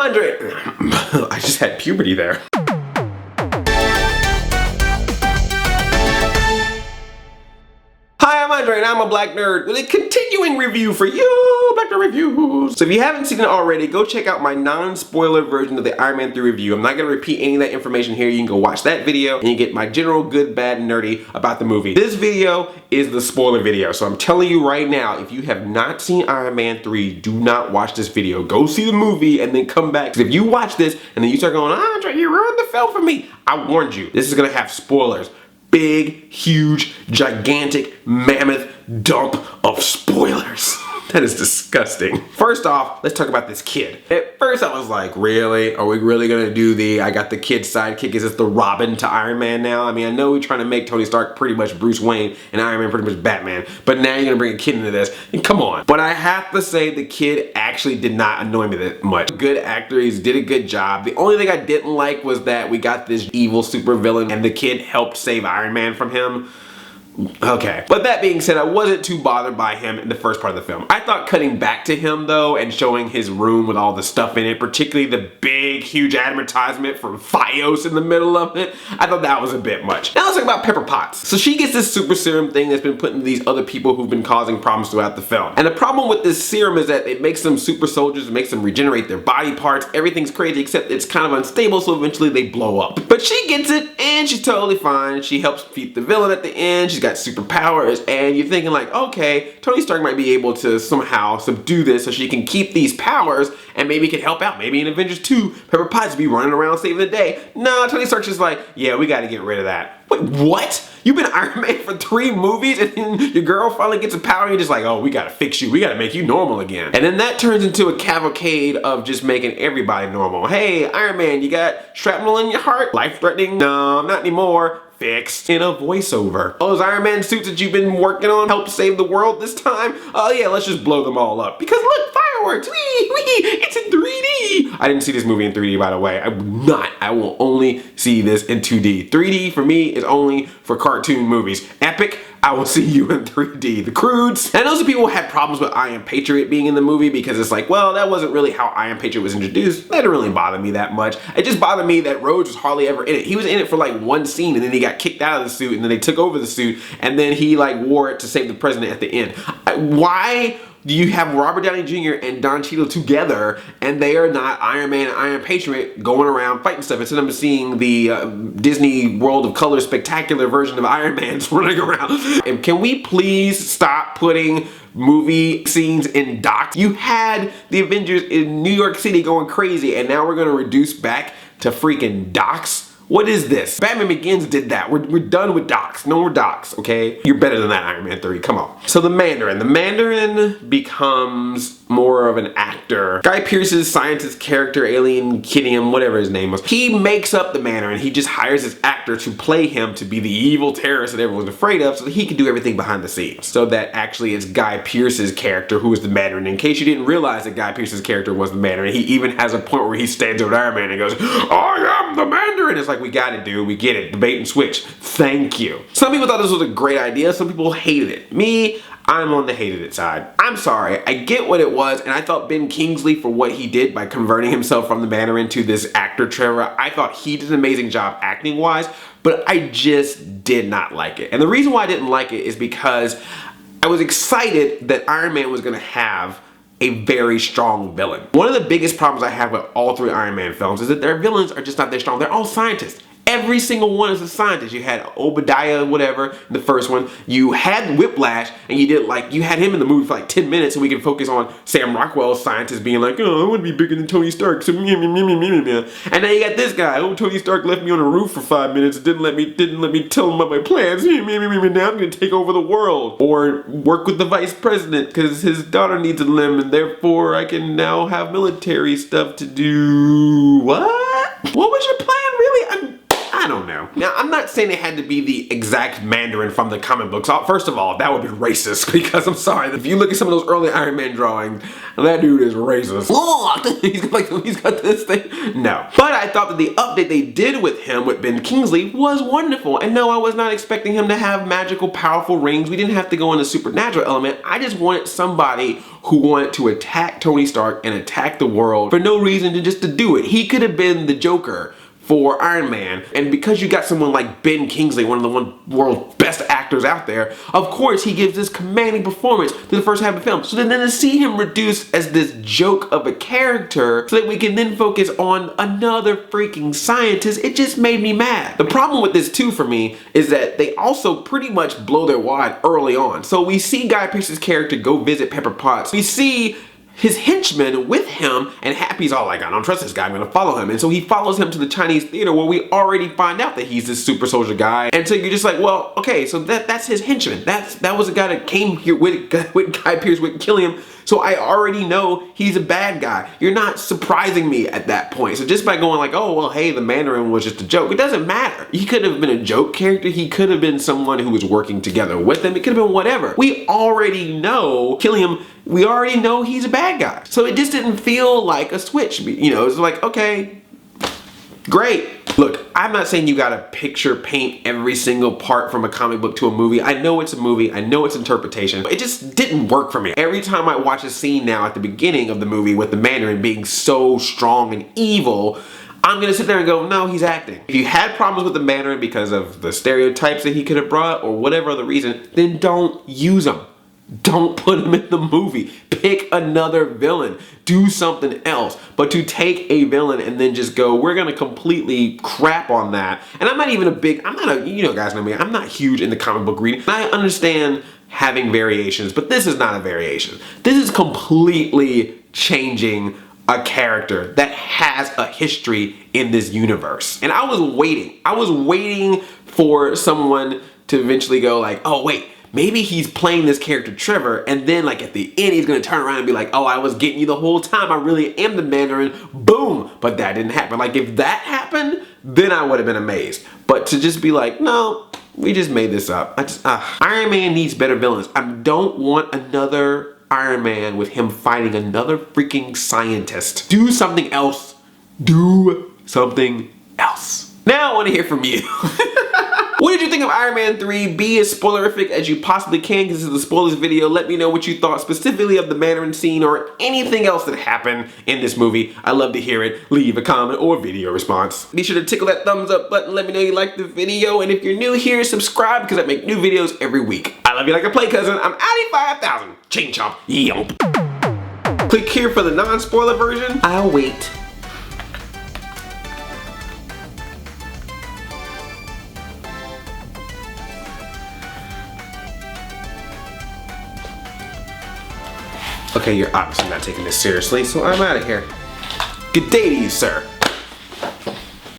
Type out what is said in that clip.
Andre. I just had puberty there. Hi, I'm Andre, and I'm a black nerd with a continuing review for you, Black Nerd Reviews. So if you haven't seen it already, go check out my non-spoiler version of the Iron Man 3 review. I'm not going to repeat any of that information here. You can go watch that video, and you get my general good, bad, nerdy about the movie. This video is the spoiler video, so I'm telling you right now, if you have not seen Iron Man 3, do not watch this video. Go see the movie, and then come back. Because if you watch this, and then you start going, Andre, you ruined the film for me, I warned you. This is going to have spoilers. Big, huge, gigantic, mammoth dump of spoilers. That is disgusting. First off, let's talk about this kid. At first I was like, really? Are we really gonna do I got the kid sidekick? Is this the Robin to Iron Man now? I mean, I know we're trying to make Tony Stark pretty much Bruce Wayne and Iron Man pretty much Batman, but now you're gonna bring a kid into this, and come on. But I have to say the kid actually did not annoy me that much. Good actor, he did a good job. The only thing I didn't like was that we got this evil supervillain and the kid helped save Iron Man from him. Okay, but that being said, I wasn't too bothered by him in the first part of the film. I thought cutting back to him though and showing his room with all the stuff in it, particularly the big huge advertisement from Fios in the middle of it, I thought that was a bit much. Now let's talk about Pepper Potts. So she gets this super serum thing that's been put into these other people who've been causing problems throughout the film. And the problem with this serum is that it makes them super soldiers, it makes them regenerate their body parts, everything's crazy except it's kind of unstable, so eventually they blow up. But she gets it and she's totally fine. She helps defeat the villain at the end. She's got superpowers, and you're thinking like, okay, Tony Stark might be able to somehow subdue this so she can keep these powers and maybe can help out. Maybe in Avengers 2, Pepper Potts be running around saving the day. No, Tony Stark's just like, yeah, we gotta get rid of that. Wait, what? You've been Iron Man for 3 movies and then your girl finally gets a power and you're just like, oh, we gotta fix you. We gotta make you normal again. And then that turns into a cavalcade of just making everybody normal. Hey, Iron Man, you got shrapnel in your heart? Life-threatening? No, not anymore. Fixed in a voiceover. Those Iron Man suits that you've been working on help save the world this time? Oh yeah, let's just blow them all up. Because look, fireworks, wee, it's in 3D. I didn't see this movie in 3D, by the way. I will only see this in 2D. 3D for me is only for cartoon movies. Epic, I will see you in 3D. The Croods. And those people had problems with I Am Patriot being in the movie because it's like, well, that wasn't really how I Am Patriot was introduced. That didn't really bother me that much. It just bothered me that Rhodes was hardly ever in it. He was in it for like one scene and then he got kicked out of the suit and then they took over the suit and then he like wore it to save the president at the end. Why do you have Robert Downey Jr. and Don Cheadle together and they are not Iron Man and Iron Patriot going around fighting stuff instead of seeing the Disney World of Color spectacular version of Iron Man's running around? And can we please stop putting movie scenes in docks? You had the Avengers in New York City going crazy and now we're gonna reduce back to freaking docks? What is this? Batman Begins did that. We're done with docs. No more docs, okay? You're better than that, Iron Man 3. Come on. So the Mandarin. The Mandarin becomes more of an actor. Guy Pearce's scientist character, Alien Kidium, whatever his name was, he makes up the Mandarin. He just hires his actor to play him to be the evil terrorist that everyone's afraid of so that he can do everything behind the scenes. So that actually is Guy Pearce's character who is the Mandarin. In case you didn't realize that Guy Pearce's character was the Mandarin, he even has a point where he stands over Iron Man and goes, I am the Mandarin! It's like, we got it, dude. We get it. The bait and switch. Thank you. Some people thought this was a great idea. Some people hated it. Me, I'm on the hated it side. I'm sorry. I get what it was, and I thought Ben Kingsley, for what he did by converting himself from the Mandarin to this actor Trevor, I thought he did an amazing job acting wise, but I just did not like it. And the reason why I didn't like it is because I was excited that Iron Man was going to have a very strong villain. One of the biggest problems I have with all 3 Iron Man films is that their villains are just not that strong. They're all scientists. Every single one is a scientist. You had Obadiah, whatever, the first one. You had Whiplash, and you had him in the movie for like 10 minutes so we can focus on Sam Rockwell's scientist being like, oh, I want to be bigger than Tony Stark. So, and now you got this guy. Oh, Tony Stark left me on a roof for 5 minutes and didn't let me tell him about my plans. Now I'm going to take over the world. Or work with the vice president because his daughter needs a limb and therefore I can now have military stuff to do. What? What was your plan, really? I don't know. Now, I'm not saying it had to be the exact Mandarin from the comic books. First of all, that would be racist because I'm sorry. If you look at some of those early Iron Man drawings, that dude is racist. He's got this thing. No. But I thought that the update they did with him, with Ben Kingsley, was wonderful. And no, I was not expecting him to have magical, powerful rings. We didn't have to go in the supernatural element. I just wanted somebody who wanted to attack Tony Stark and attack the world for no reason, to do it. He could have been the Joker for Iron Man, and because you got someone like Ben Kingsley, one of the world's best actors out there, of course he gives this commanding performance to the first half of the film. So then to see him reduced as this joke of a character so that we can then focus on another freaking scientist, it just made me mad. The problem with this too for me is that they also pretty much blow their wad early on. So we see Guy Pearce's character go visit Pepper Potts. We see his henchman with him, and Happy's all like, I don't trust this guy, I'm gonna follow him. And so he follows him to the Chinese theater where we already find out that he's this super soldier guy. And so you're just like, well, okay, so that's his henchman. That was a guy that came here with Guy Pearce, with killing him. So I already know he's a bad guy. You're not surprising me at that point. So just by going like, oh, well, hey, the Mandarin was just a joke, it doesn't matter. He could have been a joke character. He could have been someone who was working together with him. It could have been whatever. We already know killing him, we already know he's a bad guy. So it just didn't feel like a switch. You know, it's like, okay, great. Look, I'm not saying you gotta picture paint every single part from a comic book to a movie. I know it's a movie, I know it's interpretation, but it just didn't work for me. Every time I watch a scene now at the beginning of the movie with the Mandarin being so strong and evil, I'm gonna sit there and go, no, he's acting. If you had problems with the Mandarin because of the stereotypes that he could have brought or whatever other reason, then don't use him. Don't put him in the movie. Pick another villain. Do something else. But to take a villain and then just go, we're gonna completely crap on that. And I'm not even you know guys know me, I'm not huge into comic book reading. I understand having variations, but this is not a variation. This is completely changing a character that has a history in this universe. And I was waiting for someone to eventually go like, oh wait, maybe he's playing this character Trevor, and then like at the end he's gonna turn around and be like, oh, I was getting you the whole time, I really am the Mandarin, boom. But that didn't happen. Like if that happened, then I would have been amazed. But to just be like, no, we just made this up. Iron Man needs better villains. I don't want another Iron Man with him fighting another freaking scientist. Do something else. Do something else. Now I want to hear from you. What did you think of Iron Man 3? Be as spoilerific as you possibly can because this is the spoilers video. Let me know what you thought specifically of the Mandarin scene or anything else that happened in this movie. I love to hear it. Leave a comment or video response. Be sure to tickle that thumbs up button. Let me know you liked the video. And if you're new here, subscribe because I make new videos every week. I love you like a play cousin. I'm Addy 5000. Chain chomp. Yomp. Click here for the non-spoiler version. I'll wait. Okay, you're obviously not taking this seriously, so I'm out of here. Good day to you, sir.